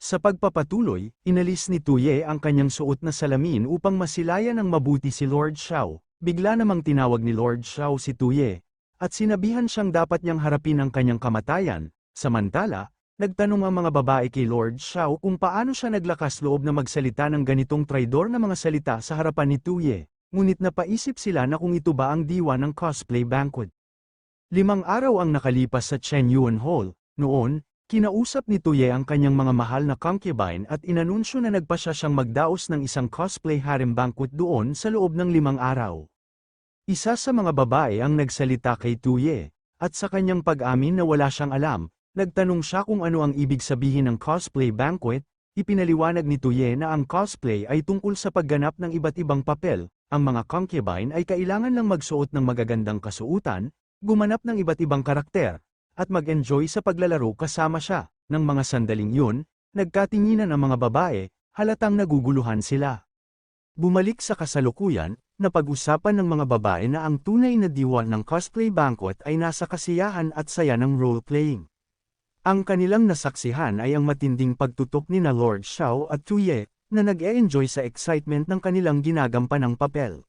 Sa pagpapatuloy, inalis ni Tuye ang kanyang suot na salamin upang masilayan ng mabuti si Lord Xiao. Bigla namang tinawag ni Lord Xiao si Tuye, at sinabihan siyang dapat niyang harapin ang kanyang kamatayan. Samantala, nagtanong ang mga babae kay Lord Xiao kung paano siya naglakas loob na magsalita ng ganitong traidor na mga salita sa harapan ni Tuye, ngunit napaisip sila na kung ito ba ang diwa ng cosplay banquet. 5 araw ang nakalipas sa Chen Yuan Hall. Noon, kinausap ni Tuye ang kanyang mga mahal na concubine at inanunsyo na nagpasya siyang magdaos ng isang cosplay harem banquet doon sa loob ng 5 araw. Isa sa mga babae ang nagsalita kay Tuye, at sa kanyang pag-amin na wala siyang alam, nagtanong siya kung ano ang ibig sabihin ng cosplay banquet. Ipinaliwanag ni Tuye na ang cosplay ay tungkol sa pagganap ng iba't ibang papel. Ang mga concubine ay kailangan lang magsuot ng magagandang kasuotan, gumanap ng iba't ibang karakter, at mag-enjoy sa paglalaro kasama siya. Nang mga sandaling yun, nagkatinginan ang mga babae, halatang naguguluhan sila. Bumalik sa kasalukuyan, napag-usapan ng mga babae na ang tunay na diwa ng cosplay banquet ay nasa kasiyahan at saya ng role-playing. Ang kanilang nasaksihan ay ang matinding pagtutok ni na Lord Xiao at Tuye, na nag-e-enjoy sa excitement ng kanilang ginagampanang papel.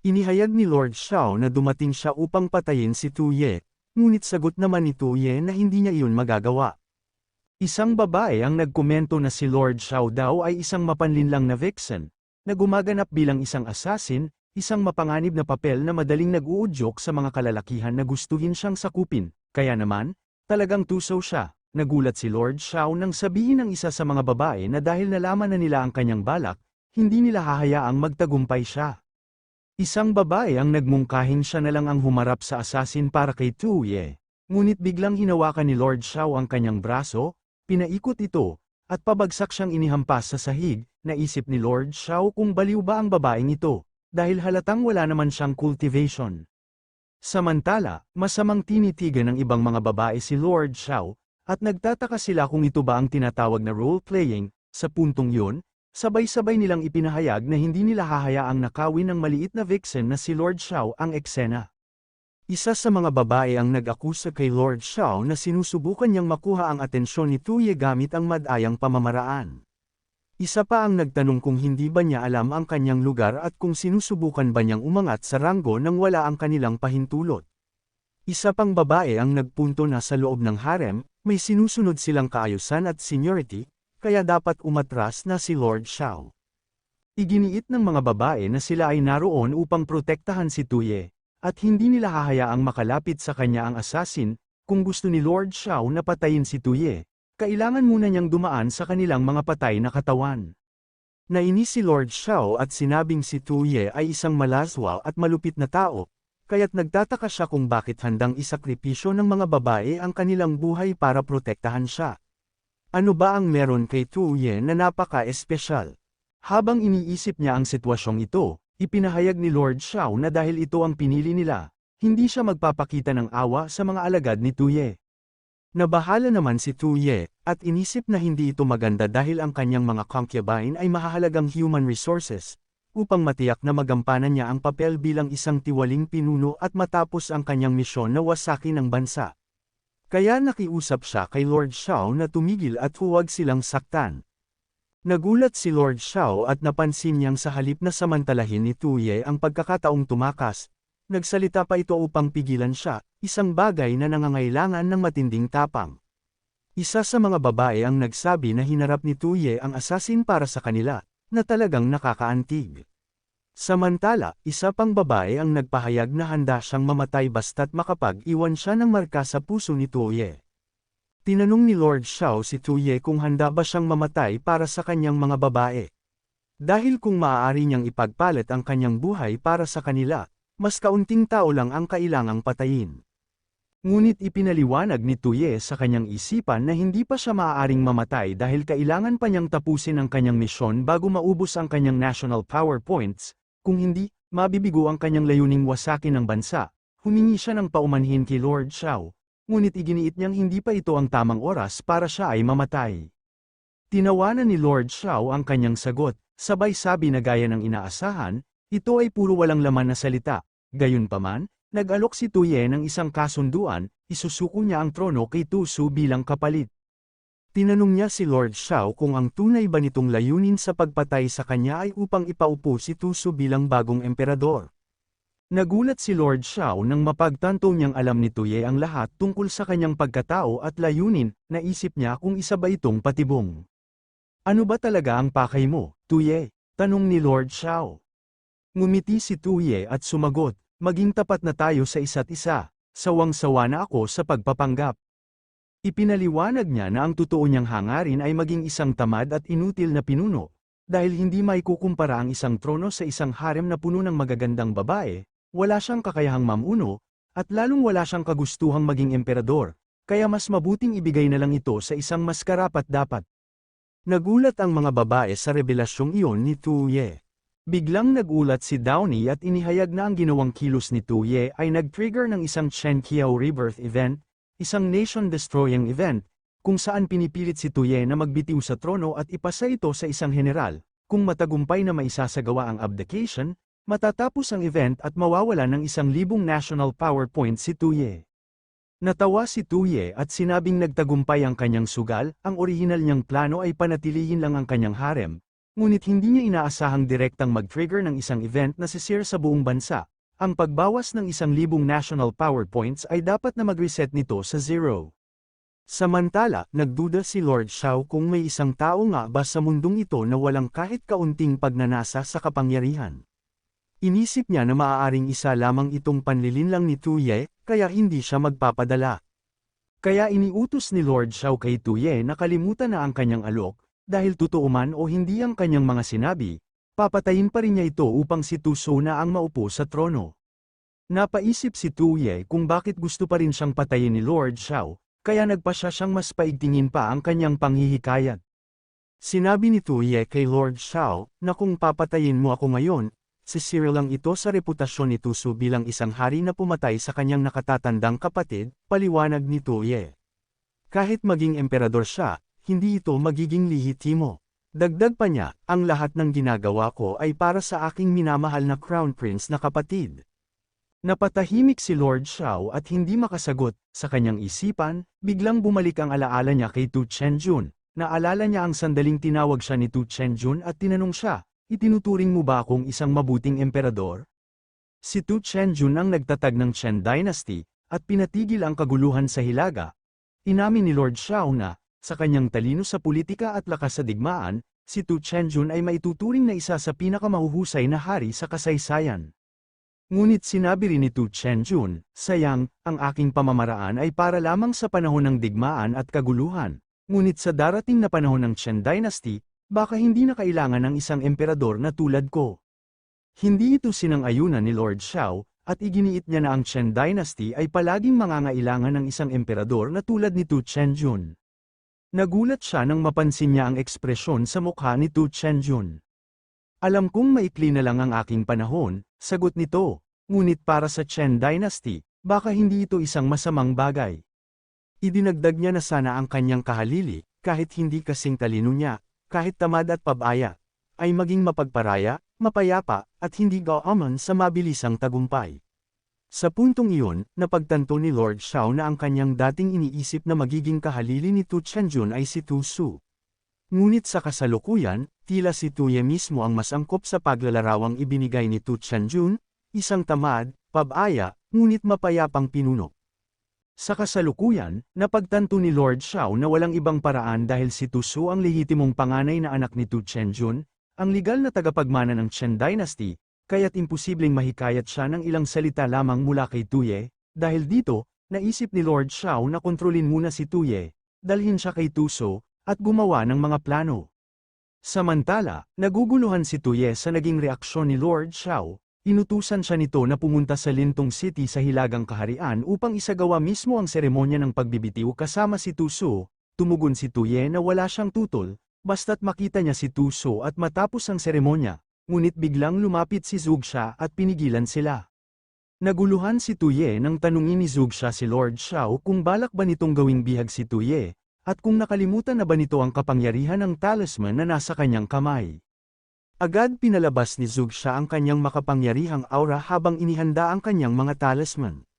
Inihayag ni Lord Xiao na dumating siya upang patayin si Tuye, ngunit sagot naman ni Tuye na hindi niya iyon magagawa. Isang babae ang nagkomento na si Lord Xiao daw ay isang mapanlinlang na vixen, na gumaganap bilang isang assassin, isang mapanganib na papel na madaling nag-uudyok sa mga kalalakihan na gustuhin siyang sakupin. Kaya naman, talagang tusaw siya. Nagulat si Lord Xiao nang sabihin ng isa sa mga babae na dahil nalaman na nila ang kanyang balak, hindi nila hahayaang magtagumpay siya. Isang babae ang nagmungkahing siya na lang ang humarap sa assassin para kay Tuye. Ngunit biglang hinawakan ni Lord Xiao ang kanyang braso, pinaikot ito, at pabagsak siyang inihampas sa sahig. Naisip ni Lord Xiao kung baliw ba ang babaeng ito, dahil halatang wala naman siyang cultivation. Samantala, masamang tinitigan ng ibang mga babae si Lord Xiao, at nagtataka sila kung ito ba ang tinatawag na role-playing. Sa puntong yun, sabay-sabay nilang ipinahayag na hindi nila hahayaang nakawin ng maliit na vixen na si Lord Xiao ang eksena. Isa sa mga babae ang nag-akusa kay Lord Xiao na sinusubukan niyang makuha ang atensyon ni Tuye gamit ang madayang pamamaraan. Isa pa ang nagtanong kung hindi ba niya alam ang kanyang lugar at kung sinusubukan ba niyang umangat sa ranggo nang wala ang kanilang pahintulot. Isa pang babae ang nagpunto na sa loob ng harem, may sinusunod silang kaayusan at seniority, kaya dapat umatras na si Lord Xiao. Iginiit ng mga babae na sila ay naroon upang protektahan si Tuye, at hindi nila hahayaang makalapit sa kanya ang assassin. Kung gusto ni Lord Xiao na patayin si Tuye, kailangan muna niyang dumaan sa kanilang mga patay na katawan. Nainis si Lord Xiao at sinabing si Tuye ay isang malaswa at malupit na tao, kaya't nagtataka siya kung bakit handang isakripisyo ng mga babae ang kanilang buhay para protektahan siya. Ano ba ang meron kay Tuye na napaka-espesyal? Habang iniisip niya ang sitwasyong ito, ipinahayag ni Lord Xiao na dahil ito ang pinili nila, hindi siya magpapakita ng awa sa mga alagad ni Tuye. Nabahala naman si Tuye, at inisip na hindi ito maganda dahil ang kanyang mga concubine ay mahahalagang human resources, upang matiyak na magampanan niya ang papel bilang isang tiwaling pinuno at matapos ang kanyang misyon na wasakin ang bansa. Kaya nakiusap siya kay Lord Xiao na tumigil at huwag silang saktan. Nagulat si Lord Xiao at napansin niyang sa halip na samantalahin ni Tuye ang pagkakataong tumakas, nagsalita pa ito upang pigilan siya, isang bagay na nangangailangan ng matinding tapang. Isa sa mga babae ang nagsabi na hinarap ni Tuye ang assassin para sa kanila, na talagang nakakaantig. Samantala, isa pang babae ang nagpahayag na handa siyang mamatay basta't makapag-iwan siya ng marka sa puso ni Tuye. Tinanong ni Lord Xiao si Tuye kung handa ba siyang mamatay para sa kanyang mga babae. Dahil kung maaari niyang ipagpalit ang kanyang buhay para sa kanila, mas kaunting tao lang ang kailangang patayin. Ngunit ipinaliwanag ni Tuye sa kanyang isipan na hindi pa siya maaaring mamatay dahil kailangan pa niyang tapusin ang kanyang misyon bago maubos ang kanyang national power points, kung hindi, mabibigo ang kanyang layuning wasakin ng bansa. Humingi siya ng paumanhin kay Lord Xiao, ngunit iginiit niyang hindi pa ito ang tamang oras para siya ay mamatay. Tinawanan ni Lord Xiao ang kanyang sagot, sabay sabi na gaya ng inaasahan, ito ay puro walang laman na salita. Gayunpaman, nag-alok si Tuye ng isang kasunduan, isusuko niya ang trono kay Tu Su bilang kapalit. Tinanong niya si Lord Xiao kung ang tunay ba nitong layunin sa pagpatay sa kanya ay upang ipaupo si Tuso bilang bagong emperador. Nagulat si Lord Xiao nang mapagtanto niyang alam ni Tuye ang lahat tungkol sa kanyang pagkatao at layunin, naisip niya kung isa ba itong patibong. Ano ba talaga ang pakay mo, Tuye? Tanong ni Lord Xiao. Ngumiti si Tuye at sumagot, maging tapat na tayo sa isa't isa, sawang-sawa na ako sa pagpapanggap. Ipinaliwanag niya na ang totoo niyang hangarin ay maging isang tamad at inutil na pinuno, dahil hindi maikukumpara ang isang trono sa isang harem na puno ng magagandang babae, wala siyang kakayahang mamuno, at lalong wala siyang kagustuhang maging emperador, kaya mas mabuting ibigay na lang ito sa isang mas karapat-dapat. Nagulat ang mga babae sa revelasyong iyon ni Tuye. Biglang nagulat si Downey at inihayag na ang ginawang kilos ni Tuye ay nag-trigger ng isang Chen Qiao rebirth event, isang nation-destroying event, kung saan pinipilit si Tuye na magbitiw sa trono at ipasa ito sa isang general. Kung matagumpay na maisasagawa ang abdication, matatapos ang event at mawawala ng 1,000 national power points si Tuye. Natawa si Tuye at sinabing nagtagumpay ang kanyang sugal, ang orihinal niyang plano ay panatilihin lang ang kanyang harem, ngunit hindi niya inaasahang direktang mag-trigger ng isang event na sisir sa buong bansa. Ang pagbawas ng 1,000 national power points ay dapat na mag-reset nito sa 0. Samantala, nagduda si Lord Xiao kung may isang tao nga ba sa mundong ito na walang kahit kaunting pagnanasa sa kapangyarihan. Inisip niya na maaaring isa lamang itong panlilinlang ni Tuye, kaya hindi siya magpapadala. Kaya iniutos ni Lord Xiao kay Tuye na kalimutan na ang kanyang alok, dahil totoo man o hindi ang kanyang mga sinabi, papatayin pa rin niya ito upang si Tuso na ang maupo sa trono. Napaisip si Tuye kung bakit gusto pa rin siyang patayin ni Lord Xiao, kaya nagpasya siyang mas paigtingin pa ang kanyang panghihikayat. Sinabi ni Tuye kay Lord Xiao na kung papatayin mo ako ngayon, sisira lang ito sa reputasyon ni Tuso bilang isang hari na pumatay sa kanyang nakatatandang kapatid, paliwanag ni Tuye. Kahit maging emperador siya, hindi ito magiging lehitimo. Dagdag pa niya, ang lahat ng ginagawa ko ay para sa aking minamahal na Crown Prince na kapatid. Napatahimik si Lord Xiao at hindi makasagot, sa kanyang isipan, biglang bumalik ang alaala niya kay Tu Chenjun. Naalala niya ang sandaling tinawag siya ni Tu Chenjun at tinanong siya, itinuturing mo ba akong isang mabuting emperador? Si Tu Chenjun ang nagtatag ng Chen Dynasty, at pinatigil ang kaguluhan sa Hilaga. Inamin ni Lord Xiao na, sa kanyang talino sa politika at lakas sa digmaan, si Tu Chenjun ay maituturing na isa sa pinakamahuhusay na hari sa kasaysayan. Ngunit sinabi rin ni Tu Chenjun, sayang, ang aking pamamaraan ay para lamang sa panahon ng digmaan at kaguluhan. Ngunit sa darating na panahon ng Chen Dynasty, baka hindi na kailangan ng isang emperador na tulad ko. Hindi ito sinang-ayunan ni Lord Xiao, at iginiit niya na ang Chen Dynasty ay palaging mangangailangan ng isang emperador na tulad ni Tu Chenjun. Nagulat siya nang mapansin niya ang ekspresyon sa mukha ni Tu Chenjun. Alam kong maikli na lang ang aking panahon, sagot nito, ngunit para sa Chen Dynasty, baka hindi ito isang masamang bagay. Idinagdag niya na sana ang kanyang kahalili, kahit hindi kasing talino niya, kahit tamad at pabaya, ay maging mapagparaya, mapayapa, at hindi gaaman sa mabilisang tagumpay. Sa puntong iyon, napagtanto ni Lord Xiao na ang kanyang dating iniisip na magiging kahalili ni Tu Chenjun ay si Tu Su. Ngunit sa kasalukuyan, tila si Tuye mismo ang mas angkop sa paglalarawang ibinigay ni Tu Chenjun, isang tamad, pabaya, ngunit mapayapang pinuno. Sa kasalukuyan, napagtanto ni Lord Xiao na walang ibang paraan dahil si Tu Su ang lehitimong panganay na anak ni Tu Chenjun, ang legal na tagapagmana ng Chen Dynasty, kaya't imposibleng mahikayat siya ng ilang salita lamang mula kay Tuye. Dahil dito, naisip ni Lord Xiao na kontrolin muna si Tuye, dalhin siya kay Tuso, at gumawa ng mga plano. Samantala, naguguluhan si Tuye sa naging reaksyon ni Lord Xiao, inutusan siya nito na pumunta sa Lintong City sa Hilagang Kaharian upang isagawa mismo ang seremonya ng pagbibitiw kasama si Tuso. Tumugon si Tuye na wala siyang tutol, basta't makita niya si Tuso at matapos ang seremonya. Ngunit biglang lumapit si Zugsha at pinigilan sila. Naguluhan si Tuye nang tanungin ni Zugsha si Lord Xiao kung balak ba nitong gawing bihag si Tuye, at kung nakalimutan na ba nito ang kapangyarihan ng talisman na nasa kanyang kamay. Agad pinalabas ni Zugsha ang kanyang makapangyarihang aura habang inihanda ang kanyang mga talisman.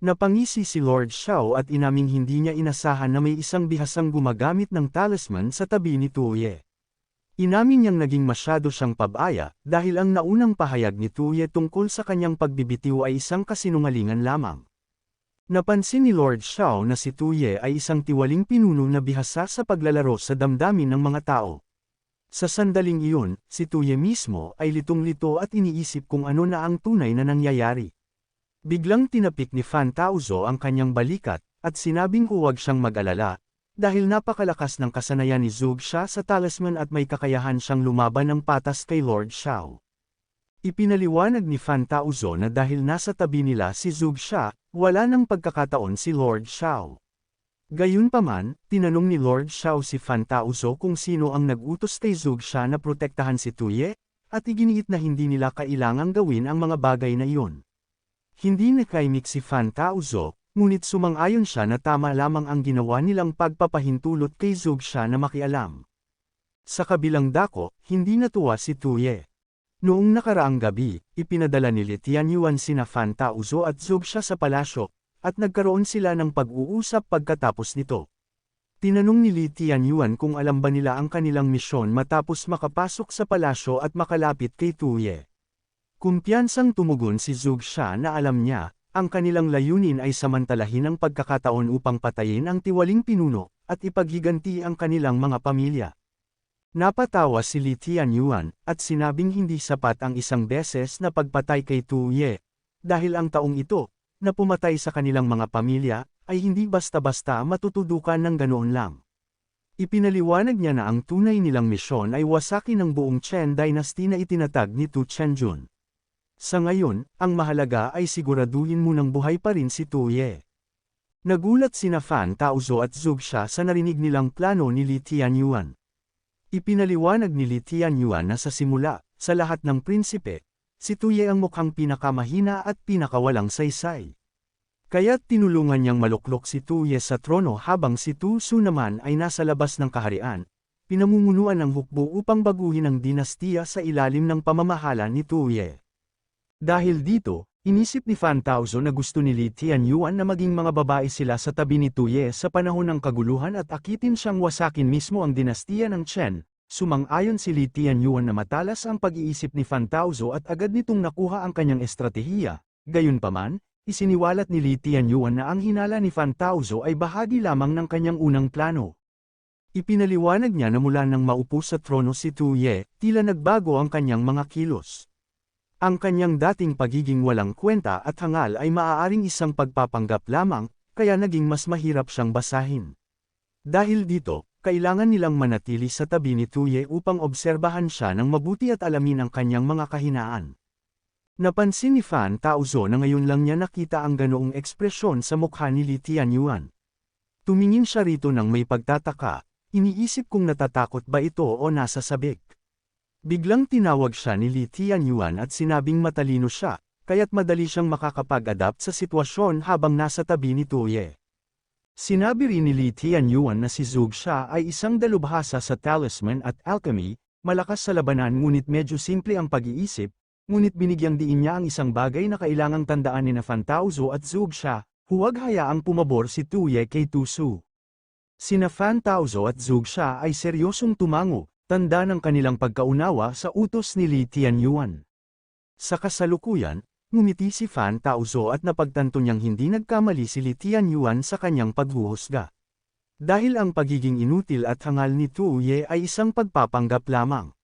Napangisi si Lord Xiao at inaming hindi niya inasahan na may isang bihasang gumagamit ng talisman sa tabi ni Tuye. Inamin niyang naging masyado siyang pabaya dahil ang naunang pahayag ni Tuye tungkol sa kanyang pagbibitiw ay isang kasinungalingan lamang. Napansin ni Lord Xiao na si Tuye ay isang tiwaling pinuno na bihasa sa paglalaro sa damdamin ng mga tao. Sa sandaling iyon, si Tuye mismo ay litong-lito at iniisip kung ano na ang tunay na nangyayari. Biglang tinapik ni Fan Taozo ang kanyang balikat, at sinabing huwag siyang mag-alala, dahil napakalakas ng kasanayan ni Zhuge Xia sa talisman at may kakayahan siyang lumaban ng patas kay Lord Xiao. Ipinaliwanag ni Fan Taozo na dahil nasa tabi nila si Zhuge Xia, wala nang pagkakataon si Lord Xiao. Gayunpaman, tinanong ni Lord Xiao si Fan Taozo kung sino ang nag-utos kay Zhuge Xia na protektahan si Tuye, at iginiit na hindi nila kailangang gawin ang mga bagay na iyon. Hindi nakaimik si Fan Taozo, ngunit sumang-ayon siya na tama lamang ang ginawa nilang pagpapahintulot kay Zhuge Xia na makialam. Sa kabilang dako, hindi natuwa si Tuye. Noong nakaraang gabi, ipinadala ni Li Tianyuan sina Fan Taozo at Zhuge Xia sa palasyo, at nagkaroon sila ng pag-uusap pagkatapos nito. Tinanong ni Li Tianyuan kung alam ba nila ang kanilang misyon matapos makapasok sa palasyo at makalapit kay Tuye. Kumpiyansang tumugon si Zhuge Xia na alam niya, ang kanilang layunin ay samantalahin ang pagkakataon upang patayin ang tiwaling pinuno, at ipaghiganti ang kanilang mga pamilya. Napatawa si Li Tianyuan, at sinabing hindi sapat ang isang beses na pagpatay kay Tuye, dahil ang taong ito, na pumatay sa kanilang mga pamilya, ay hindi basta-basta matutudukan ng ganoon lang. Ipinaliwanag niya na ang tunay nilang misyon ay wasakin ng buong Chen Dynasty na itinatag ni Tu Chenjun. Sa ngayon, ang mahalaga ay siguraduhin munang buhay pa rin si Tuye. Nagulat sina Fan Taozo at Zhuge Xia sa narinig nilang plano ni Li Tianyuan. Ipinaliwanag ni Li Tianyuan na sa simula, sa lahat ng prinsipe, si Tuye ang mukhang pinakamahina at pinakawalang saysay. Kaya't tinulungan niyang maluklok si Tuye sa trono habang si Tu Su naman ay nasa labas ng kaharian, pinamumunuan ng hukbo upang baguhin ang dinastiya sa ilalim ng pamamahala ni Tuye. Dahil dito, inisip ni Fan Taozo na gusto ni Li Tianyuan na maging mga babae sila sa tabi ni Tuye sa panahon ng kaguluhan at akitin siyang wasakin mismo ang dinastiya ng Chen. Sumang-ayon si Li Tianyuan na matalas ang pag-iisip ni Fan Taozo at agad nitong nakuha ang kanyang estratehiya. Gayunpaman, isiniwalat ni Li Tianyuan na ang hinala ni Fan Taozo ay bahagi lamang ng kanyang unang plano. Ipinaliwanag niya na mula nang maupo sa trono si Tuye, tila nagbago ang kanyang mga kilos. Ang kanyang dating pagiging walang kwenta at hangal ay maaaring isang pagpapanggap lamang, kaya naging mas mahirap siyang basahin. Dahil dito, kailangan nilang manatili sa tabi ni Tuye upang obserbahan siya ng mabuti at alamin ang kanyang mga kahinaan. Napansin ni Fan Taozo na ngayon lang niya nakita ang ganoong ekspresyon sa mukha ni Li Tianyuan. Tumingin siya rito nang may pagtataka, iniisip kung natatakot ba ito o nasa sabik. Biglang tinawag siya ni Li Tianyuan at sinabing matalino siya, kaya't madali siyang makakapag-adapt sa sitwasyon habang nasa tabi ni Tuye. Sinabi rin ni Li Tianyuan na si Zhuge Xia ay isang dalubhasa sa talisman at alchemy, malakas sa labanan ngunit medyo simple ang pag-iisip, ngunit binigyang diin niya ang isang bagay na kailangang tandaan ni Fan Taozo at Zhuge Xia, huwag hayaang pumabor si Tuye kay Tu Su. Sina Fan Taozo at Zhuge Xia ay seryosong tumango, tanda ng kanilang pagkaunawa sa utos ni Li Tianyuan. Sa kasalukuyan, ngumiti si Fan Taozo at napagtanto niyang hindi nagkamali si Li Tianyuan sa kanyang paghuhusga. Dahil ang pagiging inutil at hangal ni Tuye ay isang pagpapanggap lamang.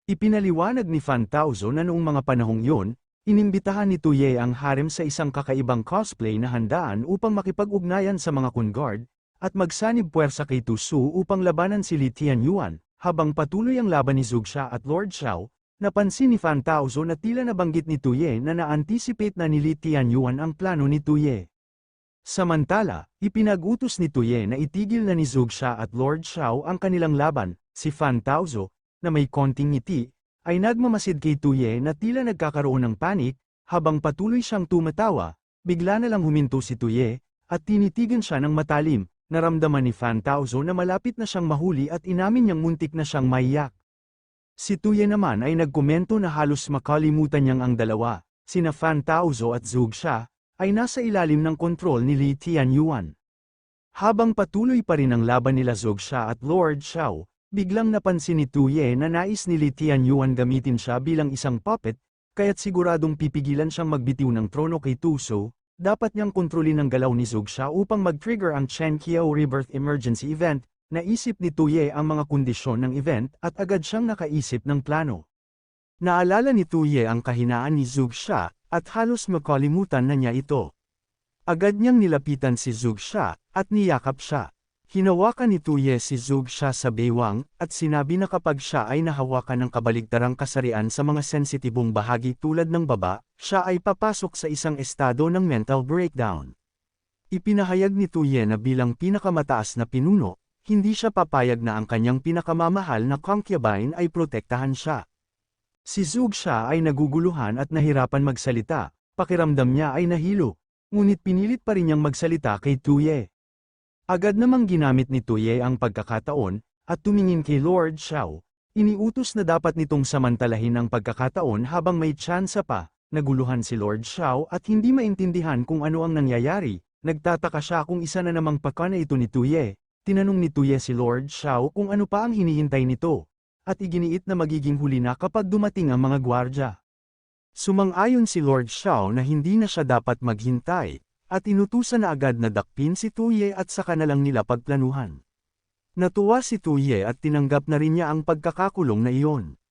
Ipinaliwanag ni Fan Taozo na noong mga panahong yun, inimbitahan ni Tuye ang harem sa isang kakaibang cosplay na handaan upang makipag-ugnayan sa mga Kungguard, at magsanib puwersa kay Tu Su upang labanan si Li Tianyuan. Habang patuloy ang laban ni Zhuge Xia at Lord Xiao, napansin ni Fan Taozo na tila nabanggit ni Tuye na na-anticipate na ni Li Tianyuan ang plano ni Tuye. Samantala, ipinag-utos ni Tuye na itigil na ni Zhuge Xia at Lord Xiao ang kanilang laban. Si Fan Taozo, na may konting ngiti, ay nagmamasid kay Tuye na tila nagkakaroon ng panik, habang patuloy siyang tumatawa, bigla na lang huminto si Tuye, at tinitigan siya ng matalim. Naramdaman ni Fan Taozo na malapit na siyang mahuli at inamin niyang muntik na siyang maiyak. Si Tuye naman ay nagkomento na halos makalimutan niyang ang dalawa, sina Fan Taozo at Zhuge Xia, ay nasa ilalim ng kontrol ni Li Tianyuan. Habang patuloy pa rin ang laban nila Zugsha at Lord Xiao, biglang napansin ni Tu Ye na nais ni Li Tianyuan gamitin siya bilang isang puppet, kaya't siguradong pipigilan siyang magbitiw ng trono kay Tu Su. Dapat niyang kontrolin ang galaw ni Zugsha upang mag-trigger ang Chen Qiao Rebirth Emergency Event. Naisip ni Tu Ye ang mga kondisyon ng event at agad siyang nakaisip ng plano. Naalala ni Tu Ye ang kahinaan ni Zugsha, at halos makalimutan na niya ito. Agad niyang nilapitan si Zugsha, at niyakap siya. Hinawakan ni Tu Ye si Zugsha sa baywang, at sinabi na kapag siya ay nahawakan ng kabaligtarang kasarian sa mga sensitibong bahagi tulad ng baba, siya ay papasok sa isang estado ng mental breakdown. Ipinahayag ni Tu Ye na bilang pinakamataas na pinuno, hindi siya papayag na ang kanyang pinakamamahal na concubine ay protektahan siya. Si Zugsha ay naguguluhan at nahirapan magsalita, pakiramdam niya ay nahilo, ngunit pinilit pa rin niyang magsalita kay Tu Ye. Agad namang ginamit ni Tu Ye ang pagkakataon, at tumingin kay Lord Xiao. Iniutos na dapat nitong samantalahin ang pagkakataon habang may tsansa pa. Naguluhan si Lord Xiao at hindi maintindihan kung ano ang nangyayari. Nagtataka siya kung isa na namang pakana ito ni Tu Ye. Tinanong ni Tu Ye si Lord Xiao kung ano pa ang hinihintay nito. At iginiit na magiging huli na kapag dumating ang mga gwardya. Sumang-ayon si Lord Xiao na hindi na siya dapat maghintay, at inutusan na agad na dakpin si Tu Ye at saka na lang nila pagplanuhan. Natuwa si Tu Ye at tinanggap na rin niya ang pagkakakulong na iyon.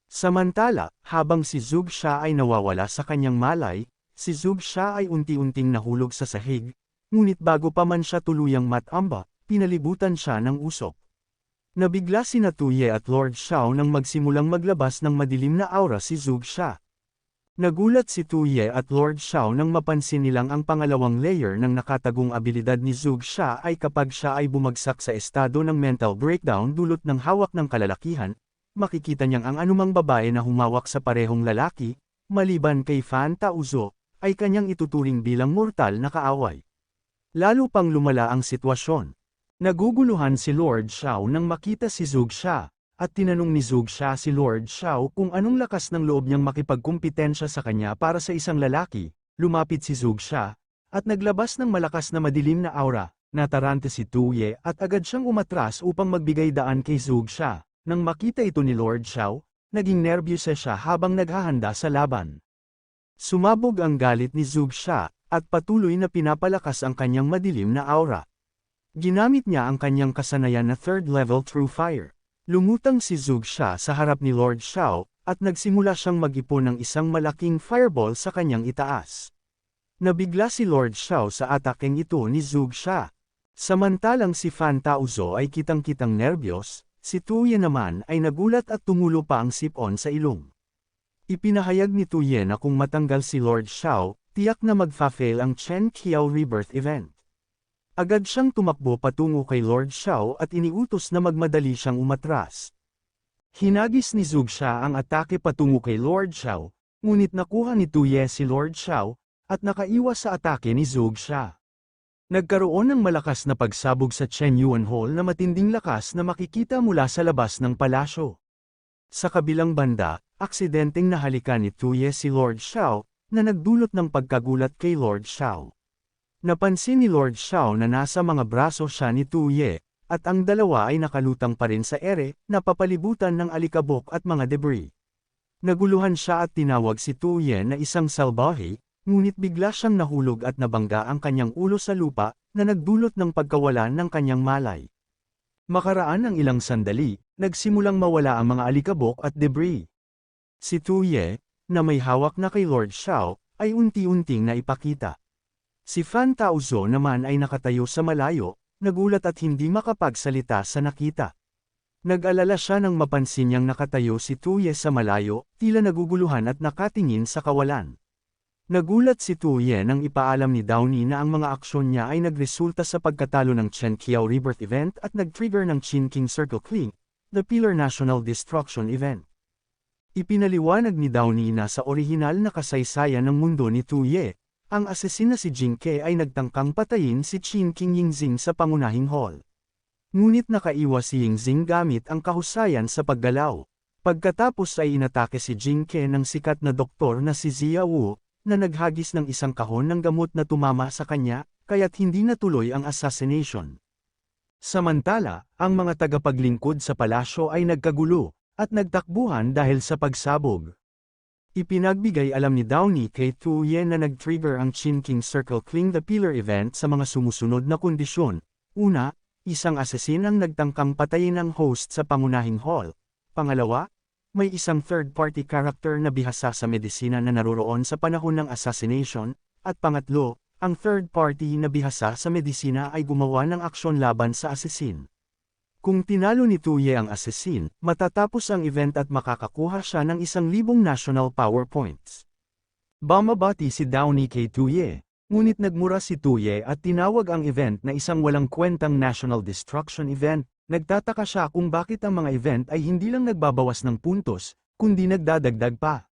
Samantala, habang si Zugsha ay nawawala sa kanyang malay, si Zugsha ay unti-unting nahulog sa sahig, ngunit bago pa man siya tuluyang matamba, pinalibutan siya ng usok. Nabigla sina Tu Ye at Lord Xiao nang magsimulang maglabas ng madilim na aura si Zugsha. Nagulat si Tu Ye at Lord Xiao nang mapansin nilang ang pangalawang layer ng nakatagong abilidad ni Zugsha ay kapag siya ay bumagsak sa estado ng mental breakdown dulot ng hawak ng kalalakihan, makikita niyang ang anumang babae na humawak sa parehong lalaki, maliban kay Fan Taozo, ay kanyang ituturing bilang mortal na kaaway. Lalo pang lumala ang sitwasyon. Naguguluhan si Lord Xiao nang makita si Zugsha. At tinanong ni Zugsha si Lord Xiao kung anong lakas ng loob niyang makipagkumpitensya sa kanya para sa isang lalaki. Lumapit si Zugsha, at naglabas ng malakas na madilim na aura. Natarante si Tu Ye at agad siyang umatras upang magbigay daan kay Zugsha. Nang makita ito ni Lord Xiao, naging nervyusa siya habang naghahanda sa laban. Sumabog ang galit ni Zugsha, at patuloy na pinapalakas ang kanyang madilim na aura. Ginamit niya ang kanyang kasanayan na third level True Fire. Lumutang si Zugsha sa harap ni Lord Xiao, at nagsimula siyang mag-ipon ng isang malaking fireball sa kanyang itaas. Nabigla si Lord Xiao sa atakeng ito ni Zugsha. Samantalang si Fan Taozo ay kitang-kitang nervyos, si Tu Ye naman ay nagulat at tumulo pa ang sipon sa ilong. Ipinahayag ni Tu Ye na kung matanggal si Lord Xiao, tiyak na magfa-fail ang Chen Qiao Rebirth Event. Agad siyang tumakbo patungo kay Lord Xiao at iniutos na magmadali siyang umatras. Hinagis ni Zugsha ang atake patungo kay Lord Xiao, ngunit nakuha ni Tu Ye si Lord Xiao, at nakaiwas sa atake ni Zugsha. Nagkaroon ng malakas na pagsabog sa Chen Yuan Hall na matinding lakas na makikita mula sa labas ng palasyo. Sa kabilang banda, aksidenteng nahalikan ni Tu Ye si Lord Xiao, na nagdulot ng pagkagulat kay Lord Xiao. Napansin ni Lord Xiao na nasa mga braso siya ni Tu Ye, at ang dalawa ay nakalutang pa rin sa ere, na papalibutan ng alikabok at mga debris. Naguluhan siya at tinawag si Tu Ye na isang salbahe, ngunit bigla siyang nahulog at nabangga ang kanyang ulo sa lupa, na nagdulot ng pagkawalan ng kanyang malay. Makaraan ng ilang sandali, nagsimulang mawala ang mga alikabok at debris. Si Tu Ye, na may hawak na kay Lord Xiao, ay unti-unting naipakita. Si Fan Taozo naman ay nakatayo sa malayo, nagulat at hindi makapagsalita sa nakita. Nag-alala siya nang mapansin niyang nakatayo si Tu Ye sa malayo, tila naguguluhan at nakatingin sa kawalan. Nagulat si Tu Ye nang ipaalam ni Downey na ang mga aksyon niya ay nagresulta sa pagkatalo ng Chen Qiao Rebirth Event at nag-trigger ng Qin King Circle Clink, the Pillar National Destruction Event. Ipinaliwanag ni Downey na sa orihinal na kasaysayan ng mundo ni Tu Ye, ang asesina si Jing Ke ay nagtangkang patayin si Qin King Yingxing sa pangunahing hall. Ngunit nakaiwas si Yingxing gamit ang kahusayan sa paggalaw. Pagkatapos ay inatake si Jing Ke ng sikat na doktor na si Zia Wu, na naghagis ng isang kahon ng gamot na tumama sa kanya, kaya't hindi natuloy ang assassination. Samantala, ang mga tagapaglingkod sa palasyo ay nagkagulo, at nagtakbuhan dahil sa pagsabog. Ipinagbigay alam ni Downey kay Tuye na nag-trigger ang Chin King Circle Cling the Pillar event sa mga sumusunod na kondisyon. Una, isang asasin ang nagtangkang patayin ang host sa pangunahing hall. Pangalawa, may isang third-party character na bihasa sa medisina na naroroon sa panahon ng assassination. At pangatlo, ang third party na bihasa sa medisina ay gumawa ng aksyon laban sa asesin. Kung tinalo ni Tuye ang asesin, matatapos ang event at makakakuha siya ng 1,000 national power points. Bumabati si Downey kay Tuye, ngunit nagmura si Tuye at tinawag ang event na isang walang kwentang national destruction event. Nagtataka siya kung bakit ang mga event ay hindi lang nagbabawas ng puntos, kundi nagdadagdag pa.